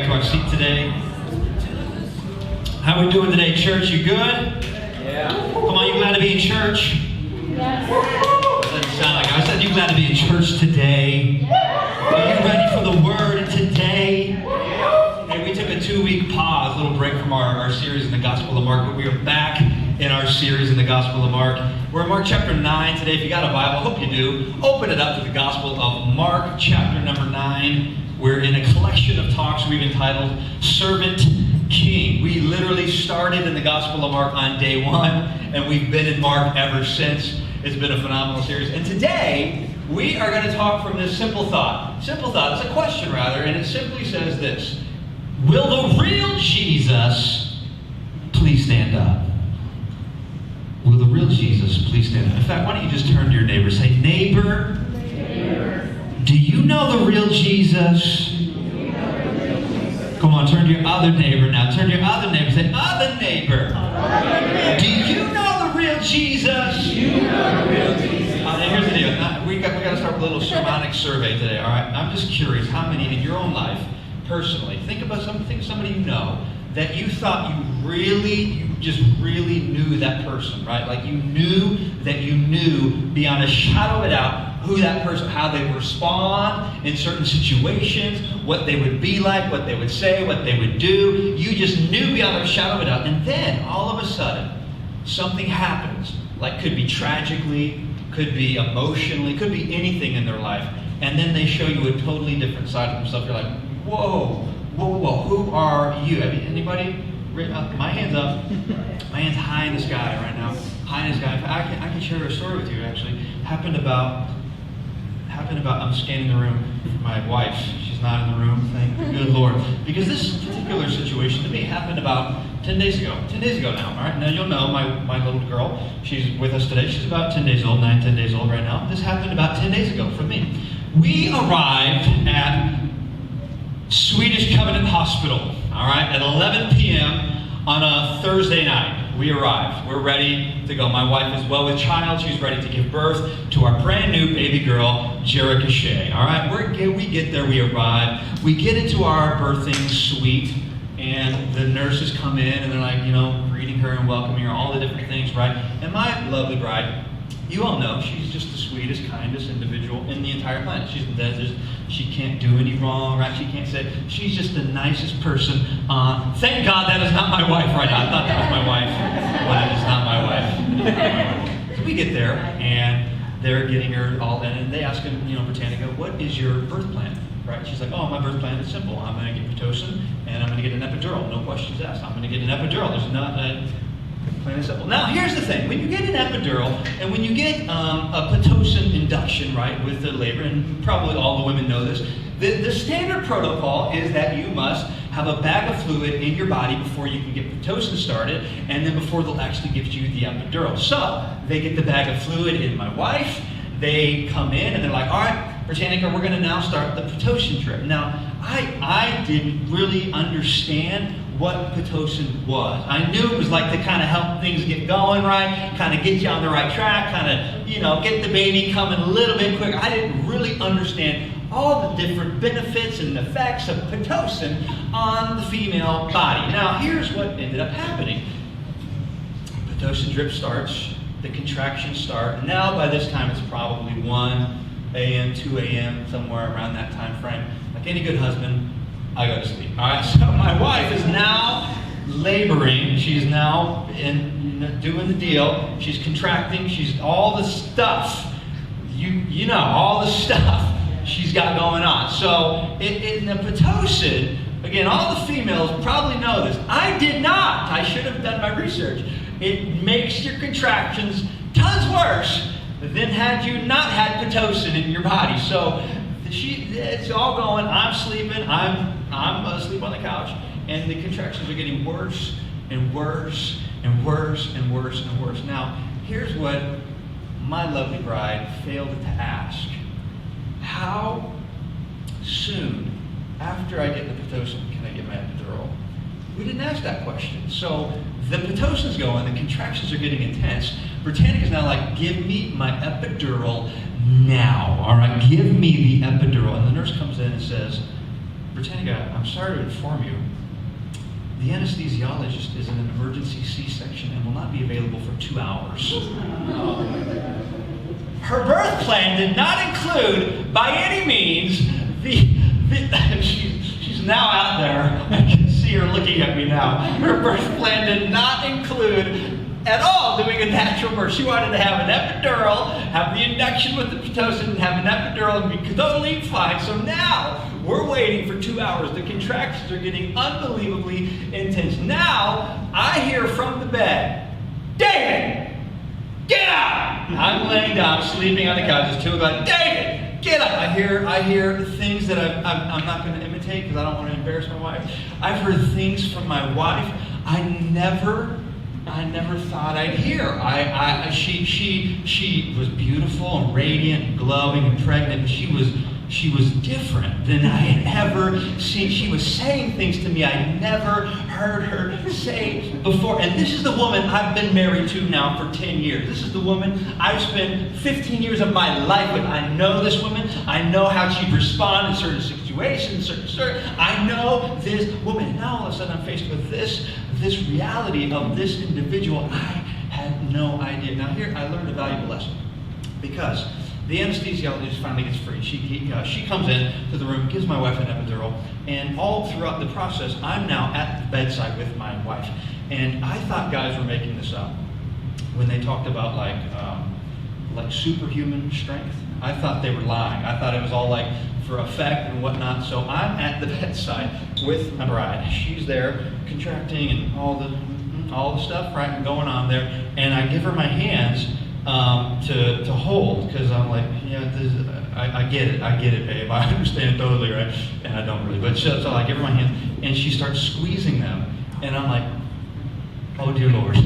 to our seat today. How are we doing today, church? You good? Yeah. Come on, you glad to be in church? Yes. Doesn't sound like it. I said you glad to be in church today. Are you ready for the word today? Hey, we took a 2-week pause, a little break from our series in the Gospel of Mark, but we are back in our series in the Gospel of Mark. We're in Mark chapter 9 today. If you got a Bible, I hope you do. Open it up to the Gospel of Mark chapter number 9. We're in a collection of talks we've entitled Servant King. We literally started in the Gospel of Mark on day 1, and we've been in Mark ever since. It's been a phenomenal series. And today, we are going to talk from this simple thought. Simple thought. It's a question, rather, and it simply says this. Will the real Jesus please stand up? Will the real Jesus please stand up? In fact, why don't you just turn to your neighbor and say, Neighbor, do you know the real Jesus? Come on, turn to your other neighbor now. Turn to your other neighbor and say, Other neighbor, do you know the real Jesus? Now here's the deal. We got to start with a little sermonic survey today, all right? I'm just curious, how many in your own life, personally, think of somebody you know that you thought you just really knew that person, right? Like you knew beyond a shadow of a doubt who that person, how they would respond in certain situations, what they would be like, what they would say, what they would do. You just knew beyond a shadow of a doubt. And then all of a sudden, something happens, like could be tragically, could be emotionally, could be anything in their life. And then they show you a totally different side of themselves. You're like, whoa, who are you? I mean, anybody? My hand's up. My hand's high in the sky right now. High in the sky. I can share a story with you, actually. Happened about, I'm scanning the room for my wife. She's not in the room, thank the good Lord. Because this particular situation to me happened about 10 days ago. 10 days ago now, all right? Now you'll know my little girl. She's with us today. She's about 10 days old, 10 days old right now. This happened about 10 days ago for me. We arrived at Swedish Covenant Hospital, all right, at 11 p.m. on a Thursday night. We arrived. We're ready to go. My wife is well with child. She's ready to give birth to our brand new baby girl, Jerica Shea. All right, we get there. We arrive. We get into our birthing suite, and the nurses come in, and they're like, greeting her and welcoming her, all the different things, right? And my lovely bride, you all know, she's just the sweetest, kindest individual in the entire planet. She can't do any wrong, right? She can't say, she's just the nicest person on. Thank God that is not my wife right now. I thought that was my wife. Well, that is not my wife. So we get there, and they're getting her all in, and they ask her, Britannica, what is your birth plan? Right? She's like, my birth plan is simple. I'm going to get Pitocin, and I'm going to get an epidural. No questions asked. I'm going to get an epidural. There's not a plain and simple. Now, here's the thing. When you get an epidural, and when you get a Pitocin induction, right, with the labor, and probably all the women know this, the standard protocol is that you must have a bag of fluid in your body before you can get Pitocin started, and then before they'll actually give you the epidural. So, they get the bag of fluid in my wife, they come in, and they're like, all right, Britannica, we're going to now start the Pitocin trip. Now, I didn't really understand what Pitocin was. I knew it was like to kind of help things get going right, kind of get you on the right track, kind of, get the baby coming a little bit quicker. I didn't really understand all the different benefits and effects of Pitocin on the female body. Now, here's what ended up happening. Pitocin drip starts, the contractions start. Now, by this time, it's probably 1 a.m., 2 a.m., somewhere around that time frame. Like any good husband, I go to sleep. All right, so my wife is now laboring. She's now doing the deal. She's contracting. She's all the stuff. You know, all the stuff she's got going on. So in the Pitocin, again, all the females probably know this. I did not. I should have done my research. It makes your contractions tons worse than had you not had Pitocin in your body. So it's all going. I'm sleeping. I'm asleep on the couch, and the contractions are getting worse and worse and worse and worse and worse. Now, here's what my lovely bride failed to ask: how soon after I get the Pitocin can I get my epidural? We didn't ask that question. So the Pitocin's going, the contractions are getting intense. Britannica's now like, give me my epidural now. All right, give me the epidural. And the nurse comes in and says, Britannica, I'm sorry to inform you, the anesthesiologist is in an emergency C-section and will not be available for 2 hours. Her birth plan did not include, by any means, she's now out there. I can see her looking at me now. Her birth plan did not include at all doing a natural birth. She wanted to have an epidural, have the induction with the Pitocin, have an epidural, and be totally fine. So now we're waiting for 2 hours. The contractions are getting unbelievably intense. Now I hear from the bed, David, get up! I'm laying down, sleeping on the couch. It's 2 o'clock. David, get up! I hear things that I'm not going to imitate because I don't want to embarrass my wife. I've heard things from my wife I never thought I'd hear. She was beautiful and radiant and glowing and pregnant, but she was different than I had ever seen. She was saying things to me I never heard her say before. And this is the woman I've been married to now for 10 years. This is the woman I've spent 15 years of my life with. I know this woman. I know how she'd respond in certain situations. I know this woman. And now all of a sudden I'm faced with this reality of this individual. I had no idea. Now here I learned a valuable lesson, because the anesthesiologist finally gets free. She comes in to the room, gives my wife an epidural, and all throughout the process, I'm now at the bedside with my wife. And I thought guys were making this up when they talked about like superhuman strength. I thought they were lying. I thought it was all like for effect and whatnot. So I'm at the bedside with my bride. She's there contracting and all the stuff right going on there, and I give her my hands to hold, because I'm like, I get it, babe. I understand totally, right? And I don't really, but so I give her my hands, and she starts squeezing them, and I'm like, oh dear Lord.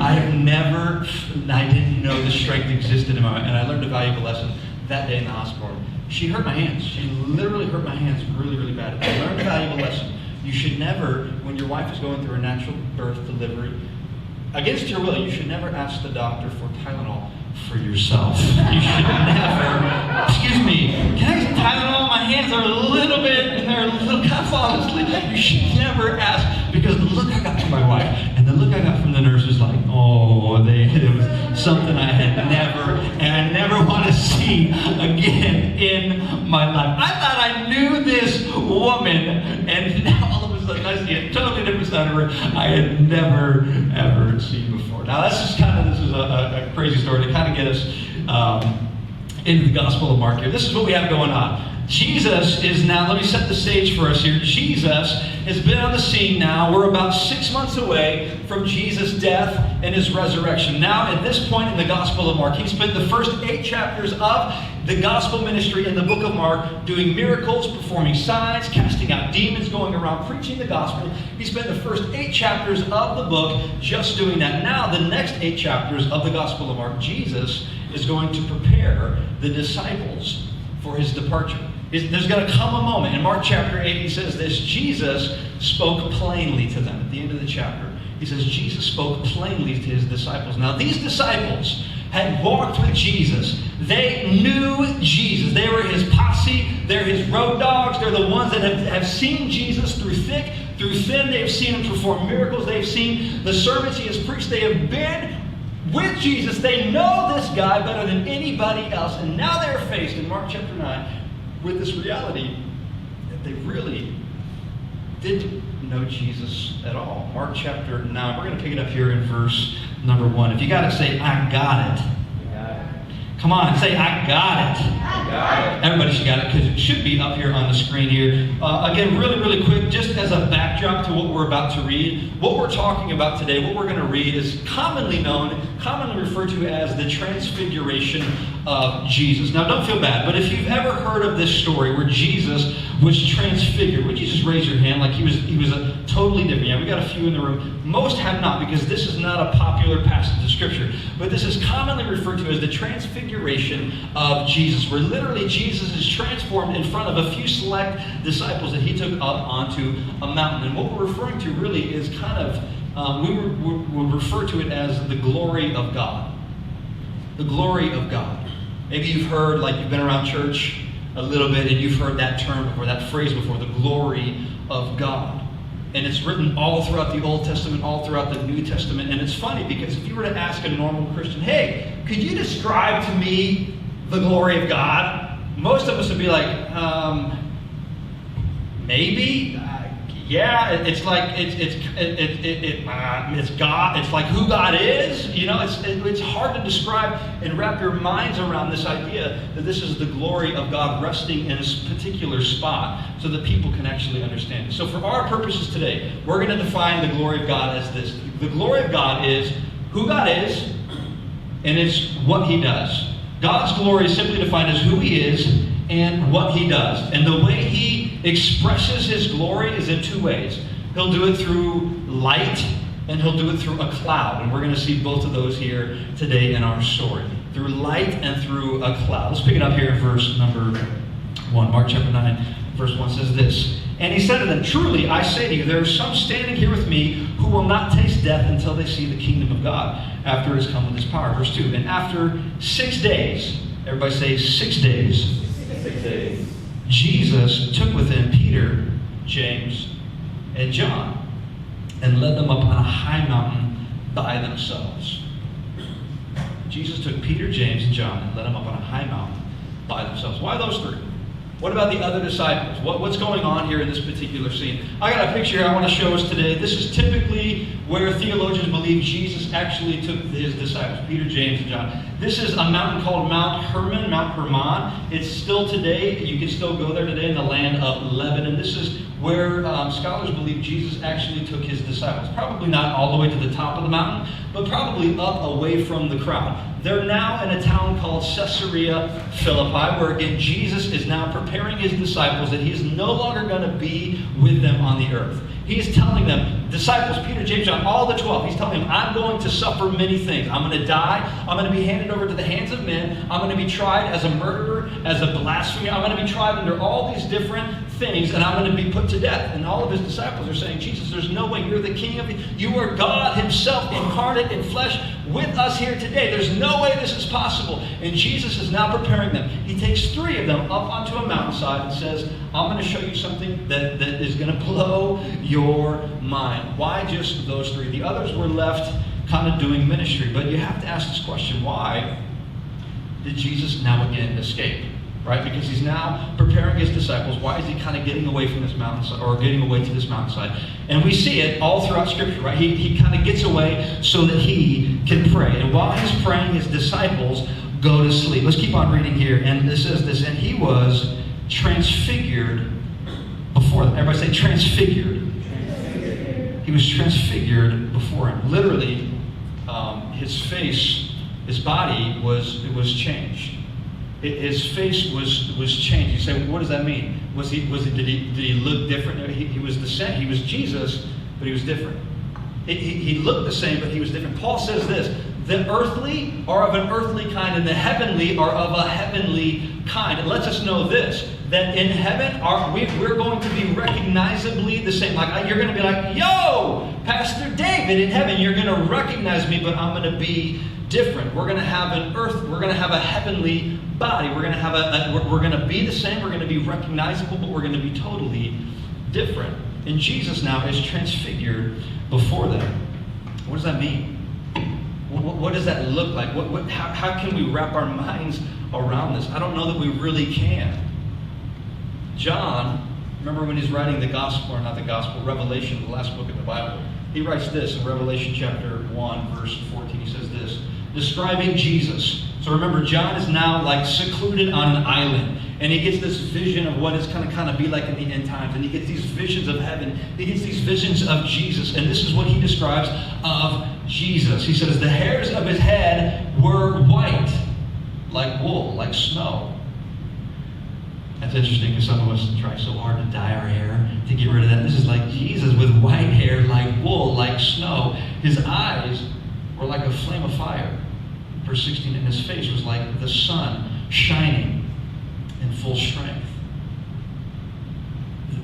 I didn't know the strength existed in my mind, and I learned a valuable lesson that day in the hospital. She hurt my hands. She literally hurt my hands really, really bad. I learned a valuable lesson. You should never, when your wife is going through a natural birth delivery, against your will, you should never ask the doctor for Tylenol for yourself. You should never, excuse me, can I get Tylenol? My hands are a little kind of falling asleep. You should never ask, because the look I got from my wife and the look I got from the nurse was like, it was something I had never want to see again in my life. I thought I knew this woman, and now all of a sudden I see a totally different side of her I had never, ever seen before. Now this is a crazy story to kind of get us into the Gospel of Mark here. This is what we have going on. Jesus is now, let me set the stage for us here. Jesus has been on the scene now. We're about 6 months away from Jesus' death and his resurrection. Now, at this point in the Gospel of Mark, he spent the first 8 chapters of the gospel ministry in the book of Mark doing miracles, performing signs, casting out demons, going around preaching the gospel. He spent the first 8 chapters of the book just doing that. Now, the next 8 chapters of the Gospel of Mark, Jesus is going to prepare the disciples for his departure. There's going to come a moment. In Mark chapter 8, he says this: Jesus spoke plainly to them. At the end of the chapter, he says Jesus spoke plainly to his disciples. Now, these disciples had walked with Jesus. They knew Jesus. They were his posse. They're his road dogs. They're the ones that have seen Jesus through thick, through thin. They've seen him perform miracles. They've seen the sermons he has preached. They have been with Jesus. They know this guy better than anybody else. And now they're faced in Mark chapter 9 with this reality that they really didn't know Jesus at all. Mark chapter 9. We're going to pick it up here in verse number 1. If you got it, say, I got it. Come on, say, I got it. I got it. Everybody should got it, because it should be up here on the screen here. Again, really, really quick, just as a backdrop to what we're about to read, what we're talking about today, what we're going to read is commonly referred to as the Transfiguration of Jesus. Now, don't feel bad, but if you've ever heard of this story where Jesus was transfigured, would you just raise your hand? Like he was a totally different. Yeah, we got a few in the room. Most have not, because this is not a popular passage of Scripture. But this is commonly referred to as the Transfiguration of Jesus, where literally Jesus is transformed in front of a few select disciples that he took up onto a mountain. And what we're referring to really is kind of, we would refer to it as the glory of God. The glory of God. Maybe you've heard, like you've been around church a little bit, and you've heard that term before, that phrase before, the glory of God. And it's written all throughout the Old Testament, all throughout the New Testament. And it's funny because if you were to ask a normal Christian, hey, could you describe to me the glory of God? Most of us would be like, maybe. Yeah, it's like it's God. It's like who God is. You know, it's hard to describe and wrap your minds around this idea that this is the glory of God resting in a particular spot, so that people can actually understand it. So, for our purposes today, we're going to define the glory of God as this: the glory of God is who God is, and it's what He does. God's glory is simply defined as who He is and what He does, and the way He expresses His glory is in two ways. He'll do it through light, and He'll do it through a cloud. And we're going to see both of those here today in our story. Through light and through a cloud. Let's pick it up here in verse number 1. Mark chapter 9, verse 1 says this. And He said to them, truly, I say to you, there are some standing here with me who will not taste death until they see the kingdom of God after it has come with His power. Verse 2. And after 6 days, everybody say 6 days. 6 days. Jesus took with Him Peter, James, and John, and led them up on a high mountain by themselves. Jesus took Peter, James, and John, and led them up on a high mountain by themselves. Why those three? What about the other disciples? What's going on here in this particular scene? I got a picture here I want to show us today. This is typically where theologians believe Jesus actually took His disciples, Peter, James, and John. This is a mountain called Mount Hermon, Mount Hermon. It's still today, you can still go there today in the land of Lebanon. This is where scholars believe Jesus actually took His disciples. Probably not all the way to the top of the mountain, but probably up away from the crowd. They're now in a town called Caesarea Philippi, where again Jesus is now preparing His disciples that He is no longer going to be with them on the earth. He's telling them, disciples, Peter, James, John, all the 12, He's telling them, I'm going to suffer many things. I'm going to die. I'm going to be handed over to the hands of men. I'm going to be tried as a murderer, as a blasphemer. I'm going to be tried under all these different things, and I'm going to be put to death. And all of His disciples are saying, Jesus, there's no way. You're the King of it. You are God Himself incarnate in flesh with us here today. There's no way this is possible. And Jesus is now preparing them. He takes 3 of them up onto a mountainside and says, I'm going to show you something that is going to blow your mind. Why just those 3? The others were left kind of doing ministry. But you have to ask this question, why did Jesus now again escape? Right? Because He's now preparing His disciples. Why is He kind of getting away from this mountainside, or getting away to this mountainside? And we see it all throughout Scripture, right? He kind of gets away so that He can pray. And while He's praying, His disciples go to sleep. Let's keep on reading here. And it says this, and He was transfigured before them. Everybody say transfigured. He was transfigured before Him. Literally, His face, His body was changed. His face was changed. You say, well, what does that mean? Did he look different? He was the same. He was Jesus, but He was different. He looked the same, but He was different. Paul says this: the earthly are of an earthly kind, and the heavenly are of a heavenly kind. It lets us know this: that in heaven we're going to be recognizably the same. Like you're going to be like, "Yo, Pastor David in heaven." You're going to recognize me, but I'm going to be different. We're going to have we're going to have a heavenly body. We're going to have we're going to be the same. We're going to be recognizable, but we're going to be totally different. And Jesus now is transfigured before them. What does that mean? What does that look like? How can we wrap our minds around this? I don't know that we really can. John, remember when he's writing the gospel, or not the gospel, Revelation, the last book of the Bible, he writes this in Revelation chapter 1, verse 14. He says this, describing Jesus. So remember, John is now like secluded on an island, and he gets this vision of what it's going to kind of be like in the end times, and he gets these visions of heaven. He gets these visions of Jesus, and this is what he describes of Jesus. He says, the hairs of His head were white, like wool, like snow. That's interesting because some of us try so hard to dye our hair to get rid of that. This is like Jesus with white hair, like wool, like snow. His eyes were like a flame of fire. Verse 16, and His face was like the sun shining in full strength.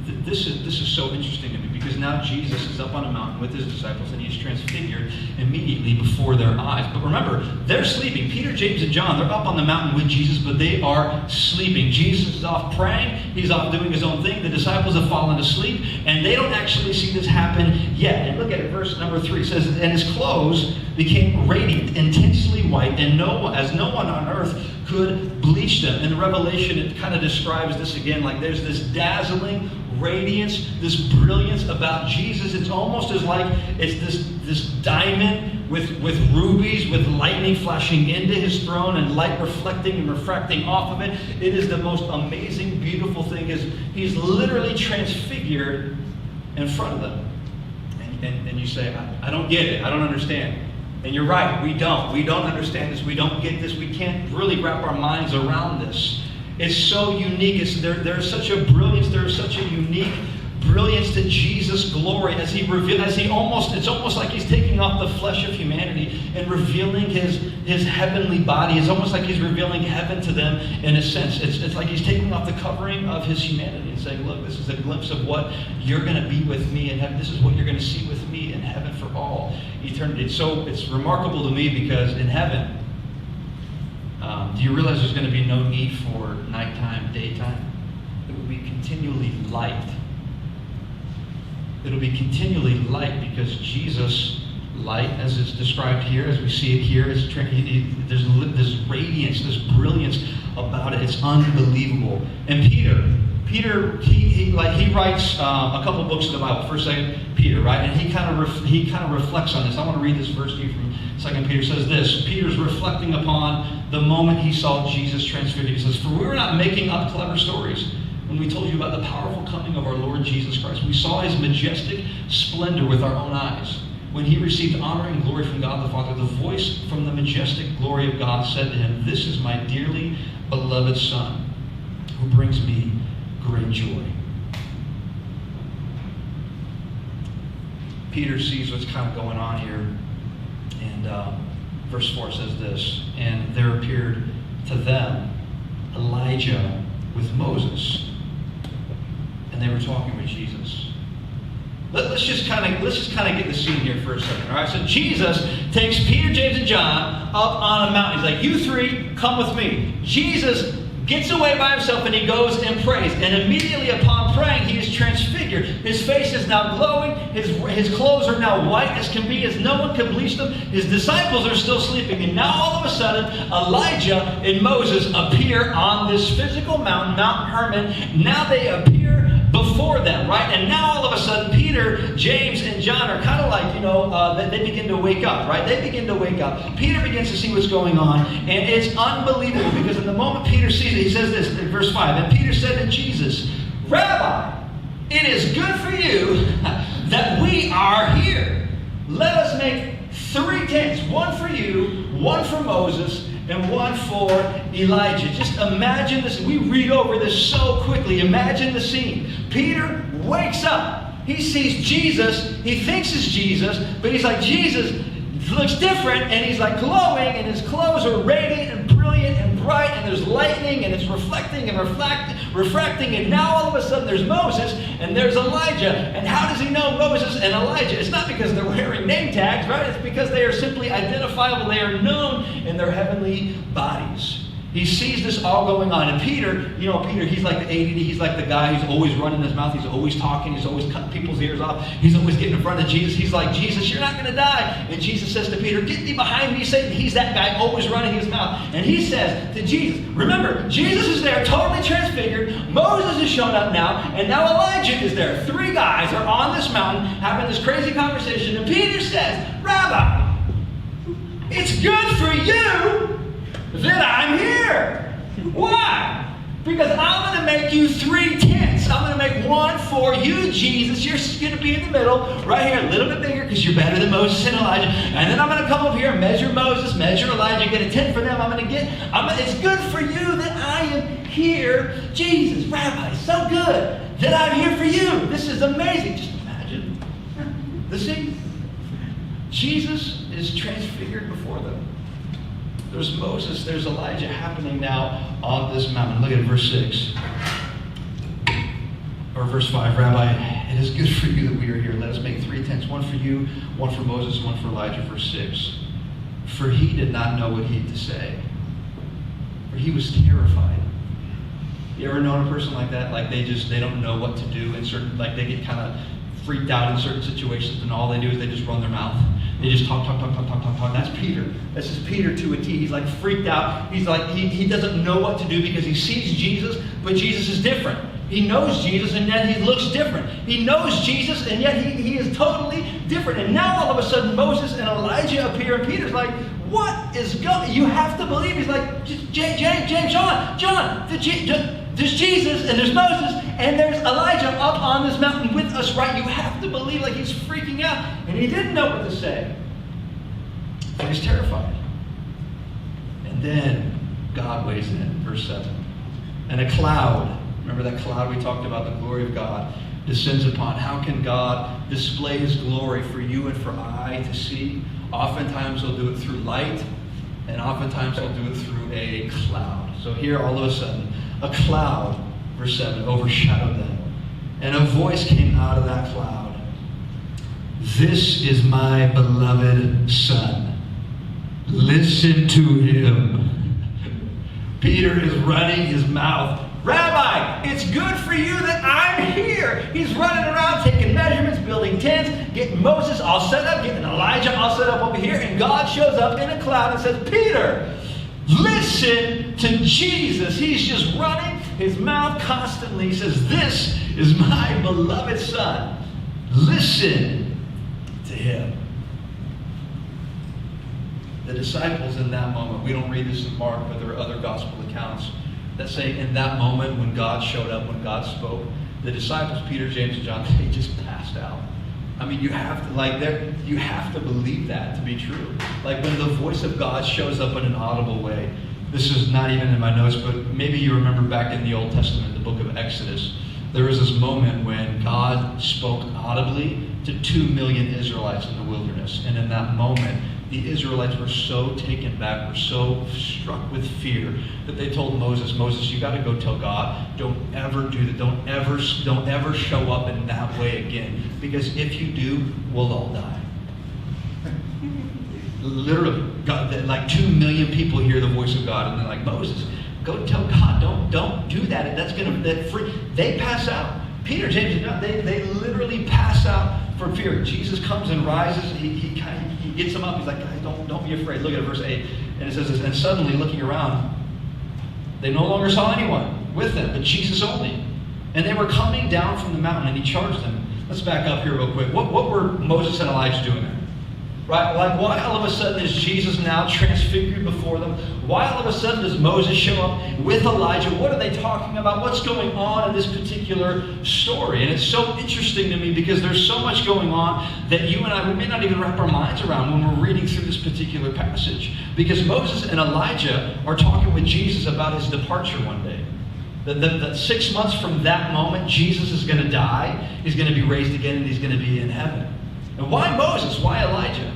this is so interesting to me, because now Jesus is up on a mountain with his disciples and he's transfigured immediately before their eyes. But remember, they're sleeping. Peter, James, and John, they're up on the mountain with Jesus, but they are sleeping. Jesus is off praying. He's off doing his own thing. The disciples have fallen asleep, and they don't actually see this happen yet. And look at it, verse number 3. It says, and his clothes became radiant, intensely white, and no one on earth could bleach them. In the Revelation, it kind of describes this again, like there's this dazzling radiance, this brilliance about Jesus. It's almost as like it's this diamond with rubies, with lightning flashing into his throne and light reflecting and refracting off of it. It is the most amazing, beautiful thing. He's literally transfigured in front of them. And you say, I don't get it. I don't understand. And you're right, we don't. We don't understand this. We don't get this. We can't really wrap our minds around this. It's so unique. There's such a brilliance. There's such a unique brilliance to Jesus' glory as it's almost like he's taking off the flesh of humanity and revealing his heavenly body. It's almost like he's revealing heaven to them in a sense. It's like he's taking off the covering of his humanity and saying, look, this is a glimpse of what you're going to be with me in heaven. This is what you're going to see with me in heaven for all eternity. It's remarkable to me because in heaven, do you realize there's going to be no need for nighttime, daytime? It will be continually light. It'll be continually light because Jesus' light, as it's described here, as we see it here, there's this radiance, this brilliance about it. It's unbelievable. And Peter, he writes a couple books in the Bible. First, 2nd Peter, right? And he kind of reflects on this. I want to read this verse to you from 2nd Peter. It says this: Peter's reflecting upon the moment he saw Jesus transfigured. He says, "For we were not making up clever stories when we told you about the powerful coming of our Lord Jesus Christ. We saw his majestic splendor with our own eyes. When he received honor and glory from God the Father, the voice from the majestic glory of God said to him, 'This is my dearly beloved Son, who brings me great joy.'" Peter sees what's kind of going on here. And verse 4 says this: "And there appeared to them Elijah with Moses, and they were talking with Jesus." Let's just kind of get the scene here for a second. All right. So Jesus takes Peter, James, and John up on a mountain. He's like, "You three, come with me." Jesus gets away by himself and he goes and prays. And immediately upon praying, he is transfigured. His face is now glowing. His clothes are now white as can be, as no one can bleach them. His disciples are still sleeping. And now all of a sudden, Elijah and Moses appear on this physical mountain, Mount Hermon. Now they appear before them, right? And now all of a sudden, Peter, James, and John are kind of like, they begin to wake up, right? They begin to wake up. Peter begins to see what's going on, and it's unbelievable because in the moment Peter sees it, he says this in verse 5, "And Peter said to Jesus, 'Rabbi, it is good for you that we are here. Let us make 3 tents, one for you, one for Moses, and one for Elijah.'" Just imagine this. We read over this so quickly. Imagine the scene. Peter wakes up. He sees Jesus. He thinks it's Jesus, but he's like, Jesus looks different, and he's like glowing, and his clothes are radiant and brilliant and bright, and there's lightning, and it's reflecting and refracting, and now all of a sudden there's Moses, and there's Elijah. And how does he know Moses and Elijah? It's not because they're wearing name tags, right? It's because they are simply identifiable. They are known in their heavenly bodies. He sees this all going on. And Peter, he's like the ADD. He's like the guy who's always running his mouth. He's always talking. He's always cutting people's ears off. He's always getting in front of Jesus. He's like, "Jesus, you're not going to die." And Jesus says to Peter, "Get thee behind me, Satan." He's that guy always running his mouth. And he says to Jesus, remember, Jesus is there, totally transfigured. Moses has shown up now. And now Elijah is there. 3 guys are on this mountain having this crazy conversation. And Peter says, "Rabbi, it's good for you that I'm here." Why? Because I'm going to make you 3 tents. I'm going to make one for you, Jesus. You're going to be in the middle, right here, a little bit bigger because you're better than Moses and Elijah. And then I'm going to come up here and measure Moses, measure Elijah, get a tent for them. It's good for you that I am here, Jesus. Rabbi, so good that I'm here for you. This is amazing. Just imagine the scene. Jesus is transfigured before them. There's Moses, there's Elijah happening now on this mountain. Look at verse 6. or verse 5, Rabbi, it is good for you that we are here. Let us make 3 tents, one for you, one for Moses, one for Elijah. Verse 6, for he did not know what he had to say, for he was terrified. You ever known a person like that? Like they don't know what to do in certain, like they get kind of freaked out in certain situations, and all they do is they just run their mouth. They just talk. That's Peter. That's just Peter to a T. He's like freaked out. He's like, he doesn't know what to do because he sees Jesus, but Jesus is different. He knows Jesus, and yet he looks different. He knows Jesus, and yet he is totally different. And now all of a sudden Moses and Elijah appear, and Peter's like, what is going? You have to believe. He's like, James, John, there's Jesus, and there's Moses, and there's Elijah up on this mountain with us, right? You have to believe. Like he's freaking out. And he didn't know what to say. But he's terrified. And then God weighs in, verse 7. And a cloud, remember that cloud we talked about, the glory of God, descends upon. How can God display his glory for you and for I to see? Oftentimes he'll do it through light, and oftentimes he'll do it through a cloud. So here all of a sudden, a cloud, verse 7, overshadowed them. And a voice came out of that cloud. This is my beloved Son. Listen to him. Peter is running his mouth. Rabbi, it's good for you that I'm here. He's running around taking measurements, building tents, getting Moses all set up, getting Elijah all set up over here, and God shows up in a cloud and says, Peter, listen to Jesus. He's just running his mouth constantly. He says, this is my beloved Son. Listen to him. The disciples in that moment, we don't read this in Mark, but there are other gospel accounts that say in that moment when God showed up, when God spoke, the disciples, Peter, James, and John, they just passed out. I mean, you have to believe that to be true. Like when the voice of God shows up in an audible way. This is not even in my notes, but maybe you remember back in the Old Testament, the book of Exodus, there was this moment when God spoke audibly to 2 million Israelites in the wilderness. And in that moment, the Israelites were so taken back, were so struck with fear that they told Moses, you got to go tell God, don't ever do that. Don't ever show up in that way again. Because if you do, we'll all die. Literally, God, like 2 million people hear the voice of God, and they're like, Moses, go tell God, don't do that. They pass out. Peter, James, and John, they literally pass out from fear. Jesus comes and rises. He gets them up. He's like, guys, don't be afraid. Look at verse 8. And it says this, and suddenly looking around, they no longer saw anyone with them, but Jesus only. And they were coming down from the mountain, and he charged them. Let's back up here real quick. What were Moses and Elijah doing there? Right? Like, why all of a sudden is Jesus now transfigured before them? Why all of a sudden does Moses show up with Elijah? What are they talking about? What's going on in this particular story? And it's so interesting to me because there's so much going on that you and I, we may not even wrap our minds around when we're reading through this particular passage. Because Moses and Elijah are talking with Jesus about his departure one day. That 6 months from that moment, Jesus is going to die, he's going to be raised again, and he's going to be in heaven. And why Moses? Why Elijah?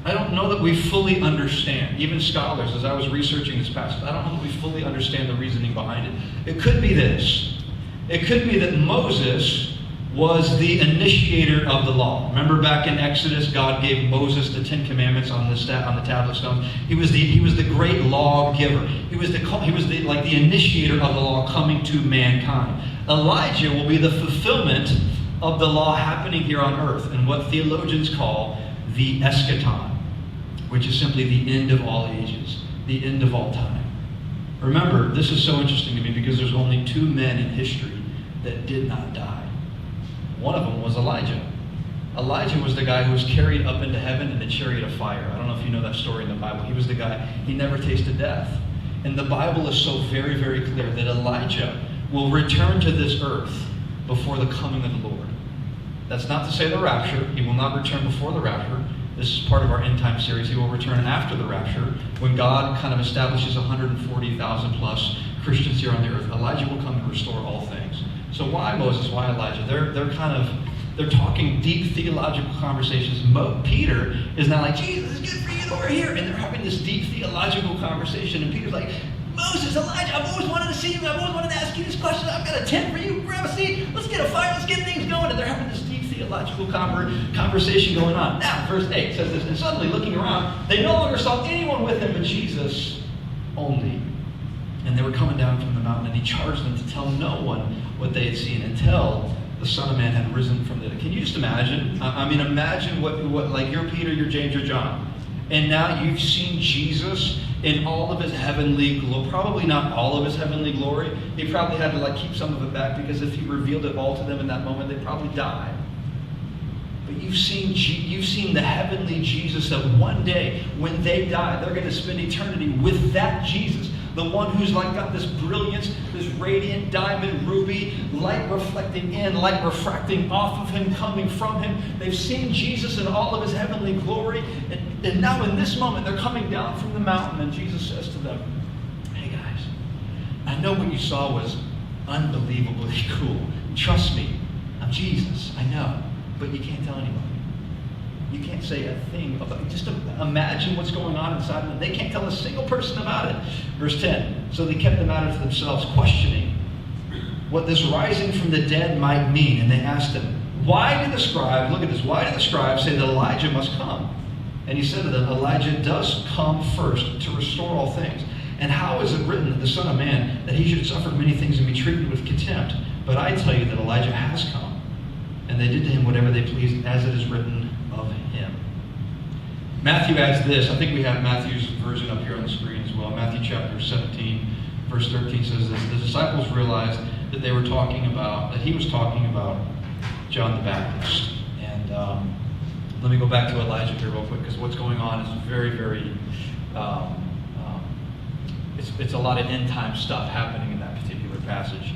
I don't know that we fully understand. Even scholars, as I was researching this passage, I don't know that we fully understand the reasoning behind it. It could be this. It could be that Moses was the initiator of the law. Remember back in Exodus, God gave Moses the 10 Commandments on the tablet stone. He was the great law giver. He was the initiator of the law coming to mankind. Elijah will be the fulfillment of the law happening here on earth, and what theologians call the eschaton, which is simply the end of all ages, the end of all time. Remember, this is so interesting to me because there's only 2 men in history that did not die. One of them was Elijah. Elijah was the guy who was carried up into heaven in a chariot of fire. I don't know if you know that story in the Bible. He was the guy, he never tasted death. And the Bible is so very, very clear that Elijah will return to this earth before the coming of the Lord. That's not to say the rapture. He will not return before the rapture. This is part of our end time series. He will return after the rapture when God kind of establishes 140,000 plus Christians here on the earth. Elijah will come and restore all things. So why Moses? Why Elijah? They're talking deep theological conversations. Peter is not like, Jesus, it's good for you that we're here. And they're having this deep theological conversation. And Peter's like, Moses, Elijah, I've always wanted to see you. I've always wanted to ask you this question. I've got a tent for you. Grab a seat. Let's get a fire. Let's get things going. And they're having this deep theological conversation going on. Now, verse 8 says this, and suddenly looking around, they no longer saw anyone with him but Jesus only. And they were coming down from the mountain, and he charged them to tell no one what they had seen until the Son of Man had risen from the dead. Can you just imagine? I mean, imagine what like you're Peter, you're James, you're John. And now you've seen Jesus in all of his heavenly glory. Probably not all of his heavenly glory. He probably had to keep some of it back, because if he revealed it all to them in that moment, they'd probably die. But you've seen the heavenly Jesus that one day, when they die, they're going to spend eternity with that Jesus. The one who's got this brilliance, this radiant diamond, ruby, light reflecting in, light refracting off of him, coming from him. They've seen Jesus in all of his heavenly glory. And now in this moment, they're coming down from the mountain, and Jesus says to them, hey guys, I know what you saw was unbelievably cool. Trust me, I'm Jesus, I know. But you can't tell anybody. You can't say a thing about it. Just imagine what's going on inside of them. They can't tell a single person about it. Verse 10, so they kept the matter to themselves, questioning what this rising from the dead might mean. And they asked him, why did the scribes, look at this, why did the scribes say that Elijah must come? And he said to them, Elijah does come first to restore all things. And how is it written that the Son of Man, that he should suffer many things and be treated with contempt? But I tell you that Elijah has come. And they did to him whatever they pleased, as it is written of him. Matthew adds this. I think we have Matthew's version up here on the screen as well. Matthew chapter 17, verse 13 says this. The disciples realized that he was talking about John the Baptist. And let me go back to Elijah here real quick, because what's going on is very, very, it's a lot of end time stuff happening in that particular passage.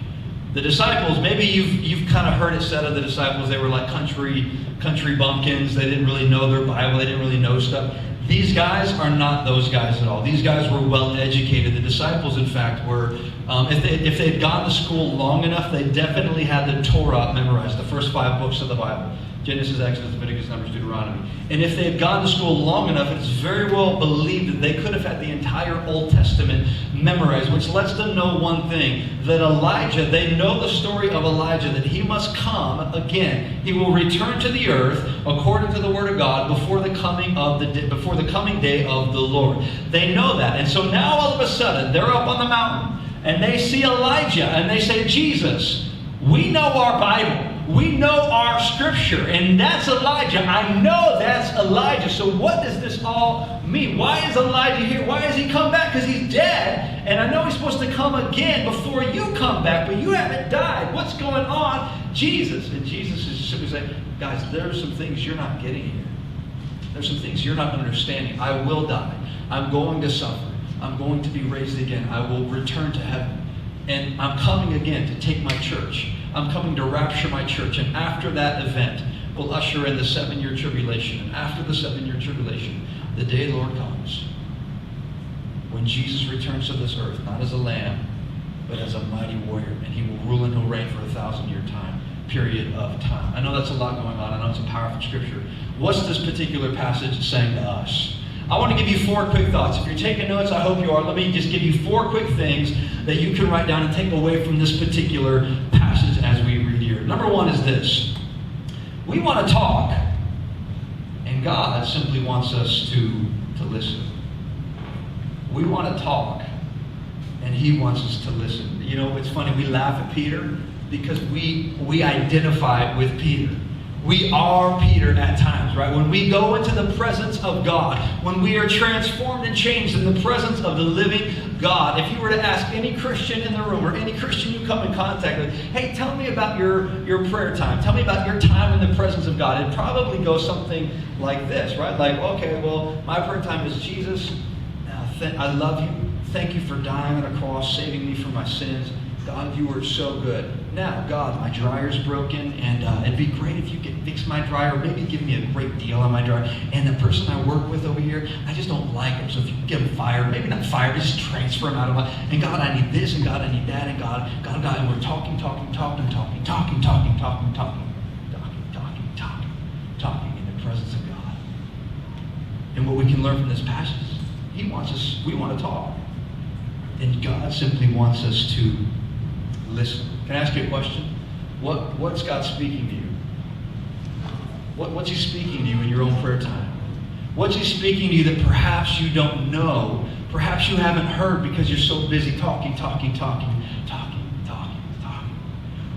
The disciples, maybe you've kind of heard it said of the disciples, they were like country bumpkins. They didn't really know their Bible. They didn't really know stuff. These guys are not those guys at all. These guys were well educated. The disciples, in fact, were, if they'd gone to school long enough, they definitely had the Torah memorized, the first 5 books of the Bible. Genesis, Exodus, Leviticus, Numbers, Deuteronomy. And if they had gone to school long enough, it's very well believed that they could have had the entire Old Testament memorized, which lets them know one thing, that Elijah, they know the story of Elijah, that he must come again. He will return to the earth according to the word of God before the coming day of the Lord. They know that. And so now all of a sudden, they're up on the mountain, and they see Elijah, and they say, Jesus, we know our Bible. We know our scripture, and that's Elijah. I know that's Elijah. So what does this all mean? Why is Elijah here? Why has he come back? Because he's dead, and I know he's supposed to come again before you come back, but you haven't died. What's going on? Jesus. And Jesus is simply saying, guys, there are some things you're not getting here. There's some things you're not understanding. I will die. I'm going to suffer. I'm going to be raised again. I will return to heaven. And I'm coming again to take my church. I'm coming to rapture my church. And after that event, we'll usher in the 7-year tribulation. And after the 7-year tribulation, the day the Lord comes, when Jesus returns to this earth, not as a lamb, but as a mighty warrior. And he will rule and he'll reign for a 1,000-year period of time. I know that's a lot going on. I know it's a powerful scripture. What's this particular passage saying to us? I want to give you 4 quick thoughts. If you're taking notes, I hope you are. Let me just give you 4 quick things that you can write down and take away from this particular passage as we read here. Number 1 is this. We want to talk, and God simply wants us to listen. We want to talk, and he wants us to listen. You know, it's funny, we laugh at Peter because we identify with Peter. We are Peter at times, right? When we go into the presence of God, when we are transformed and changed in the presence of the living God, if you were to ask any Christian in the room or any Christian you come in contact with, hey, tell me about your prayer time. Tell me about your time in the presence of God. It'd probably go something like this, right? Like, okay, well, my prayer time is, Jesus, I love you. Thank you for dying on a cross, saving me from my sins. God, you were so good. Now, God, my dryer's broken, and it'd be great if you could fix my dryer, maybe give me a great deal on my dryer. And the person I work with over here, I just don't like him. So if you could get him fired, maybe not fired, but just transfer him out of my... And God, I need this, and God, I need that, and God, and we're talking in the presence of God. And what we can learn from this passage, we want to talk. And God simply wants us to listen. Can I ask you a question? What's God speaking to you? What's He speaking to you in your own prayer time? What's He speaking to you that perhaps you don't know, perhaps you haven't heard because you're so busy talking.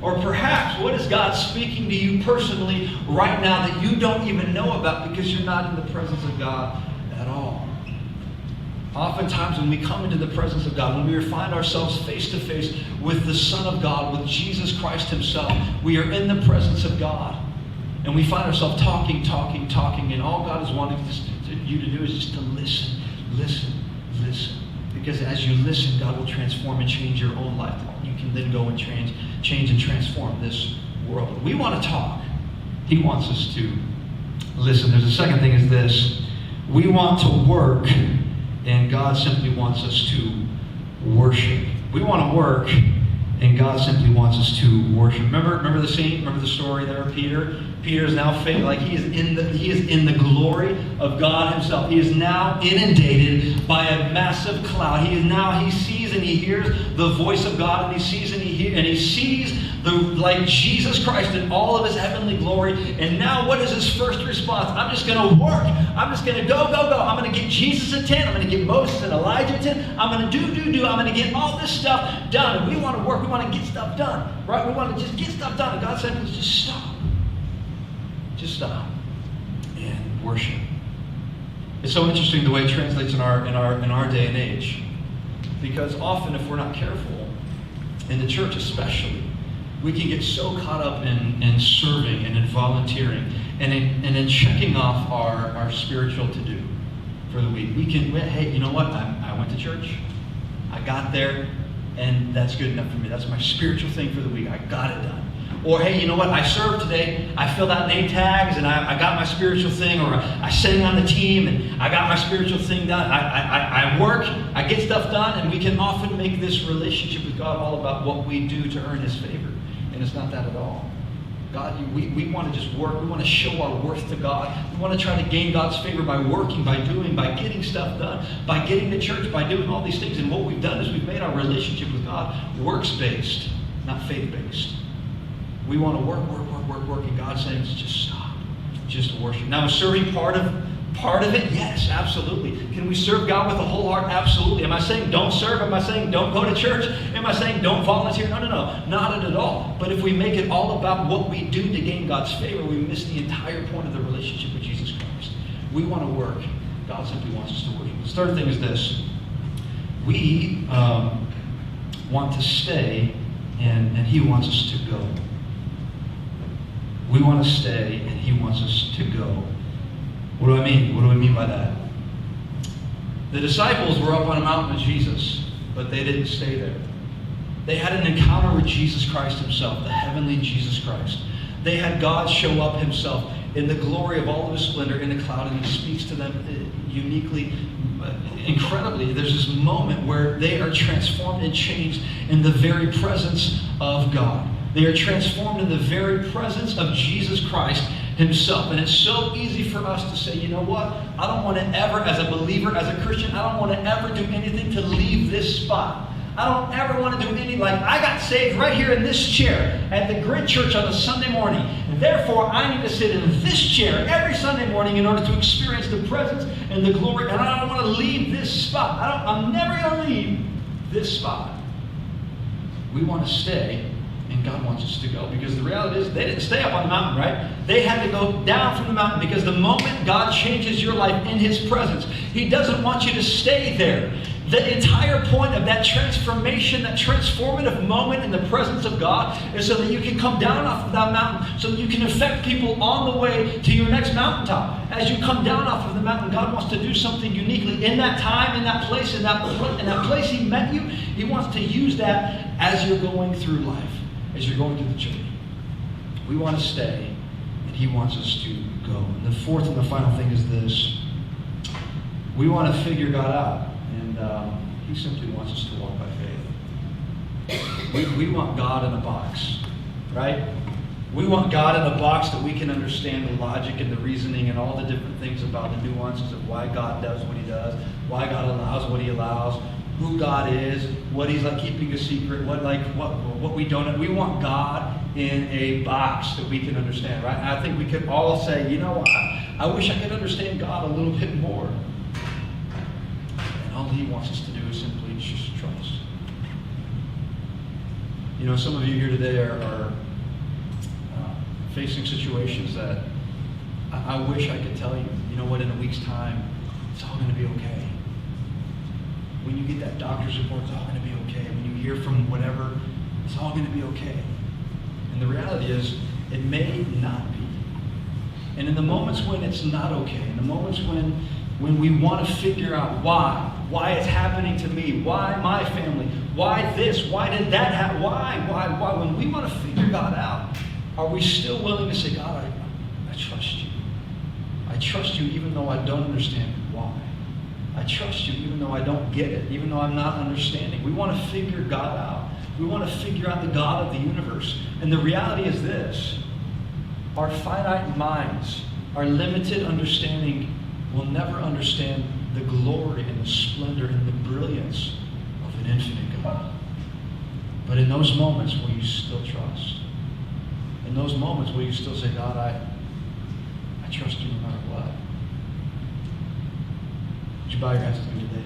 Or perhaps, what is God speaking to you personally right now that you don't even know about because you're not in the presence of God at all? Oftentimes when we come into the presence of God, when we find ourselves face to face with the Son of God, with Jesus Christ Himself, we are in the presence of God. And we find ourselves talking. And all God is wanting you to do is just to listen. Because as you listen, God will transform and change your own life. You can then go and change and transform this world. We want to talk. He wants us to listen. There's a second thing is this. We want to work, and God simply wants us to worship. We want to work, and God simply wants us to worship. Remember the scene? Remember the story there of Peter? Peter is now like he is in the glory of God Himself. He is now inundated by a massive cloud. He sees and he hears the voice of God, and he sees like Jesus Christ in all of His heavenly glory. And now what is his first response? I'm just going to work. I'm just going to go. I'm going to get Jesus a tent. I'm going to get Moses and Elijah a tent. I'm going to do. I'm going to get all this stuff done. And we want to work. We want to get stuff done. Right? We want to just get stuff done. And God said, just stop. Just stop and worship. It's so interesting the way it translates in our day and age. Because often, if we're not careful, in the church especially, we can get so caught up in serving and in volunteering and in checking off our spiritual to-do for the week. Hey, you know what? I went to church. I got there, and that's good enough for me. That's my spiritual thing for the week. I got it done. Or, hey, you know what? I served today. I filled out name tags, and I got my spiritual thing. Or I sang on the team, and I got my spiritual thing done. I work. I get stuff done. And we can often make this relationship with God all about what we do to earn His favor. And it's not that at all. God, we want to just work. We want to show our worth to God. We want to try to gain God's favor by working, by doing, by getting stuff done, by getting to church, by doing all these things. And what we've done is we've made our relationship with God works-based, not faith-based. We want to work, and God's saying, just stop. Just worship. Now, is serving part of it? Yes, absolutely. Can we serve God with a whole heart? Absolutely. Am I saying don't serve? Am I saying don't go to church? Am I saying don't volunteer? No. Not at all. But if we make it all about what we do to gain God's favor, we miss the entire point of the relationship with Jesus Christ. We want to work. God simply wants us to worship. The third thing is this. We want to stay, and He wants us to go. We want to stay, and He wants us to go. What do I mean? What do I mean by that? The disciples were up on a mountain with Jesus, but they didn't stay there. They had an encounter with Jesus Christ Himself, the heavenly Jesus Christ. They had God show up Himself in the glory of all of His splendor in the cloud, and He speaks to them uniquely, incredibly. There's this moment where they are transformed and changed in the very presence of God. They are transformed in the very presence of Jesus Christ Himself. And it's so easy for us to say, you know what? I don't want to ever, as a believer, as a Christian, I don't want to ever do anything to leave this spot. I don't ever want to do anything like, I got saved right here in this chair at the Grid Church on a Sunday morning. And therefore, I need to sit in this chair every Sunday morning in order to experience the presence and the glory. And I don't want to leave this spot. I'm never going to leave this spot. We want to stay. And God wants us to go. Because the reality is, they didn't stay up on the mountain, right? They had to go down from the mountain, because the moment God changes your life in His presence, He doesn't want you to stay there. The entire point of that transformation, that transformative moment in the presence of God, is so that you can come down off of that mountain, so that you can affect people on the way to your next mountaintop. As you come down off of the mountain, God wants to do something uniquely in that time, in that place, in that place He met you. He wants to use that as you're going through life. As you're going through the journey. We want to stay, and He wants us to go. And the fourth and the final thing is this. We want to figure God out, and He simply wants us to walk by faith. We want God in a box, right? We want God in a box that we can understand the logic and the reasoning and all the different things about the nuances of why God does what He does, why God allows what He allows, who God is, what He's like keeping a secret, what we don't know. We want God in a box that we can understand, right? I think we could all say, you know what? I wish I could understand God a little bit more. And all He wants us to do is simply just trust. You know, some of you here today are facing situations that I wish I could tell you, you know what, in a week's time, it's all going to be okay. When you get that doctor's report, it's all going to be okay. When you hear from whatever, it's all going to be okay. And the reality is, it may not be. And in the moments when it's not okay, in the moments when we want to figure out why it's happening to me, why my family, why this, why did that happen, why, when we want to figure God out, are we still willing to say, God, I trust you. I trust you even though I don't understand why. I trust you even though I don't get it, even though I'm not understanding. We want to figure God out. We want to figure out the God of the universe. And the reality is this: our finite minds, our limited understanding will never understand the glory and the splendor and the brilliance of an infinite God. But in those moments, will you still trust? In those moments, will you still say, God, I trust you no matter what? Would you bow your heads with me today?